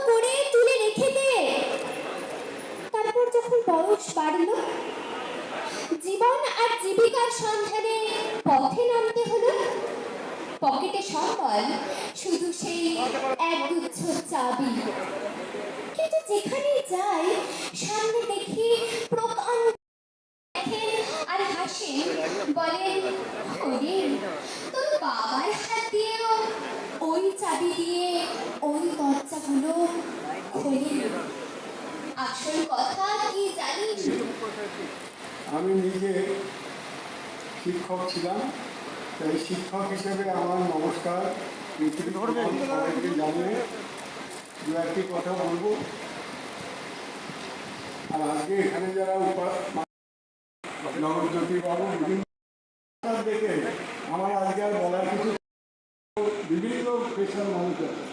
করে তুলে রেখে দে। তারপর যখন বয়স বাড়ল, জীবন আর জীবিকার সন্ধানে পথে নামতে হলো। পকেটে সম্বল শুধু সেই একগুচ্ছ চাবি, কিন্তু যেখানেই যাই সামনে দেখি প্রকাণ্ড দেখেন আর হাসেন, বলেন, ওরে তোর বাবার হাত দিয়েও ওই চাবি দিয়ে ওই দরজাগুলো খোলেন। আসল কথা কি জানিস? আমি নিজে শিক্ষক ছিলাম, তাই শিক্ষক হিসেবে আমার নমস্কার সবাইকে জানিয়ে দু একটি কথা বলবো। আর আজকে এখানে যারা জগজ্যোতিবাবু বিভিন্ন দেখে আমার আজকে আর বলার কিছু, বিভিন্ন পেশার মানুষ আছে,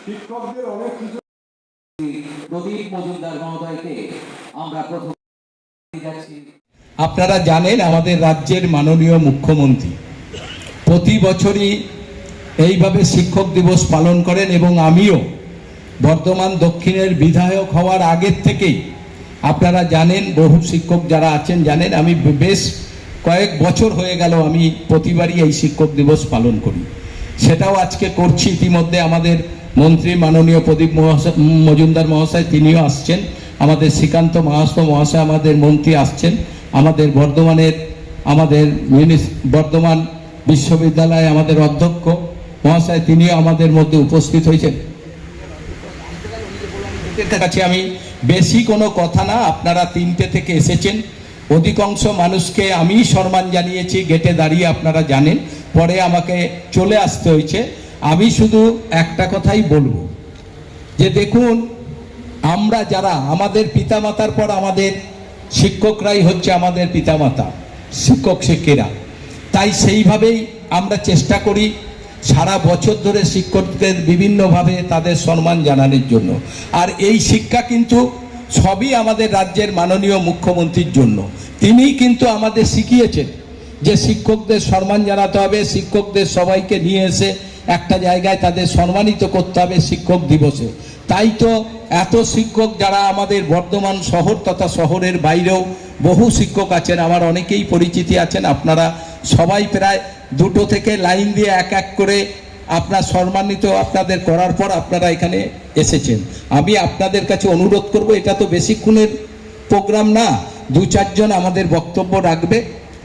শিক্ষকদের অনেক কিছু। প্রদীপ মজুমদার মহোদয়কে আমরা প্রথম যাচ্ছি। আপনারা জানেন আমাদের রাজ্যের মাননীয় মুখ্যমন্ত্রী প্রতি বছরই এইভাবে শিক্ষক দিবস পালন করেন, এবং আমিও বর্ধমান দক্ষিণের বিধায়ক হওয়ার আগের থেকেই আপনারা জানেন, বহু শিক্ষক যারা আছেন জানেন, আমি বেশ কয়েক বছর হয়ে গেল আমি প্রতিবারই এই শিক্ষক দিবস পালন করি। সেটাও আজকে করছি। ইতিমধ্যে আমাদের মন্ত্রী মাননীয় প্রদীপ মজুমদার মহাশয় তিনিও আসছেন, আমাদের শ্রীকান্ত মাহাতো মহাশয় আমাদের মন্ত্রী আসছেন, আমাদের বর্ধমান বিশ্ববিদ্যালয়ে আমাদের অধ্যক্ষ মহাশয় তিনিও আমাদের মধ্যে উপস্থিত হয়েছেন। কাছে আমি বেশি কোনো কথা না, আপনারা 3টে থেকে এসেছেন, অধিকাংশ মানুষকে আমি সম্মান জানিয়েছি গেটে দাঁড়িয়ে, আপনারা জানেন, পরে আমাকে চলে আসতে হয়েছে। আমি শুধু একটা কথাই বলবো যে দেখুন, আমরা যারা আমাদের পিতামাতার পর আমাদের শিক্ষকরাই হচ্ছে আমাদের পিতামাতা, শিক্ষক শিক্ষিরা, তাই সেইভাবেই আমরা চেষ্টা করি সারা বছর ধরে শিক্ষকদের বিভিন্নভাবে তাদের সম্মান জানানোর জন্য। আর এই শিক্ষা কিন্তু সবই আমাদের রাজ্যের মাননীয় মুখ্যমন্ত্রীর জন্য। তিনিই কিন্তু আমাদের শিখিয়েছেন যে শিক্ষকদের সম্মান জানাতে হবে, শিক্ষকদের সবাইকে নিয়ে এসে একটা জায়গায় তাদের সম্মানিত করতে হবে শিক্ষক দিবসে। তাই তো এত শিক্ষক যারা আমাদের বর্ধমান শহর তথা শহরের বাইরেও বহু শিক্ষক আছেন, আমার অনেকেই পরিচিতি আছেন, আপনারা সবাই প্রায় 2টো থেকে লাইন দিয়ে এক এক করে আপনার সম্মানিত আপনাদের করার পর আপনারা এখানে এসেছেন। আমি আপনাদের কাছে অনুরোধ করব, এটা তো বেশিক্ষণের প্রোগ্রাম না, 2-4 জন আমাদের বক্তব্য রাখবে,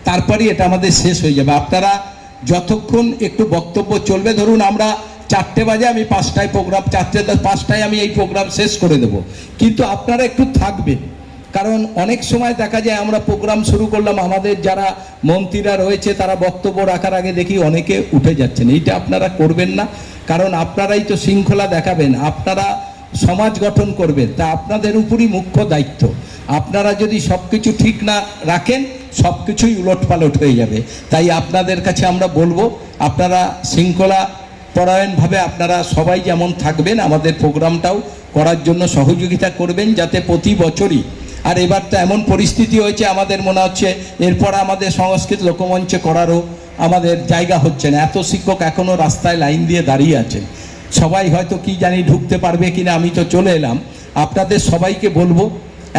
তারপরই এটা আমাদের শেষ হয়ে যাবে। আপনারা যতক্ষণ একটু বক্তব্য চলবে, ধরুন আমরা 4টে বাজে, আমি 5টায় প্রোগ্রাম, 4:05টায় আমি এই প্রোগ্রাম শেষ করে দেব, কিন্তু আপনারা একটু থাকবেন, কারণ অনেক সময় দেখা যায় আমরা প্রোগ্রাম শুরু করলাম, আমাদের যারা মন্ত্রীরা রয়েছে তারা বক্তব্য রাখার আগে দেখি অনেকে উঠে যাচ্ছেন। এইটা আপনারা করবেন না, কারণ আপনারাই তো শৃঙ্খলা দেখাবেন, আপনারা সমাজ গঠন করবেন, তা আপনাদের উপরই মুখ্য দায়িত্ব। আপনারা যদি সব কিছু ঠিক না রাখেন, সব কিছুই উলটপালট হয়ে যাবে। তাই আপনাদের কাছে আমরা বলবো, আপনারা শৃঙ্খলা পরায়ণভাবে আপনারা সবাই যেমন থাকবেন, আমাদের প্রোগ্রামটাও করার জন্য সহযোগিতা করবেন, যাতে প্রতি বছরই। আর এবার তো এমন পরিস্থিতি হয়েছে, আমাদের মনে হচ্ছে এরপর আমাদের সংস্কৃত লোকমঞ্চে করারও আমাদের জায়গা হচ্ছে না, এত শিক্ষক এখনও রাস্তায় লাইন দিয়ে দাঁড়িয়ে আছেন। সবাই হয়তো কি জানি ঢুকতে পারবে কিনা, আমি তো চলে এলাম। আপনাদের সবাইকে বলবো,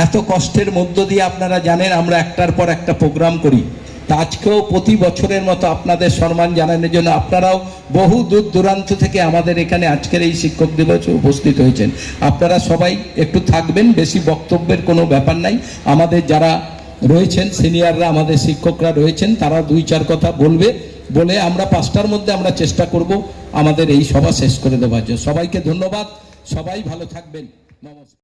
এত কষ্টের মধ্য দিয়ে আপনারা জানেন আমরা একটার পর একটা প্রোগ্রাম করি, তা আজকেও প্রতি বছরের মতো আপনাদের সম্মান জানানোর জন্য আপনারাও বহু দূর দূরান্ত থেকে আমাদের এখানে আজকের এই শিক্ষক দিবসে উপস্থিত হয়েছেন। আপনারা সবাই একটু থাকবেন, বেশি বক্তব্যের কোনো ব্যাপার নাই। আমাদের যারা রয়েছেন সিনিয়ররা, আমাদের শিক্ষকরা রয়েছেন, তারা 2-4 কথা বলবে, বলে আমরা 5টার মধ্যে আমরা চেষ্টা করব আমাদের এই সভা শেষ করে দেওয়ার জন্য। সবাইকে ধন্যবাদ, সবাই ভালো থাকবেন, নমস্কার।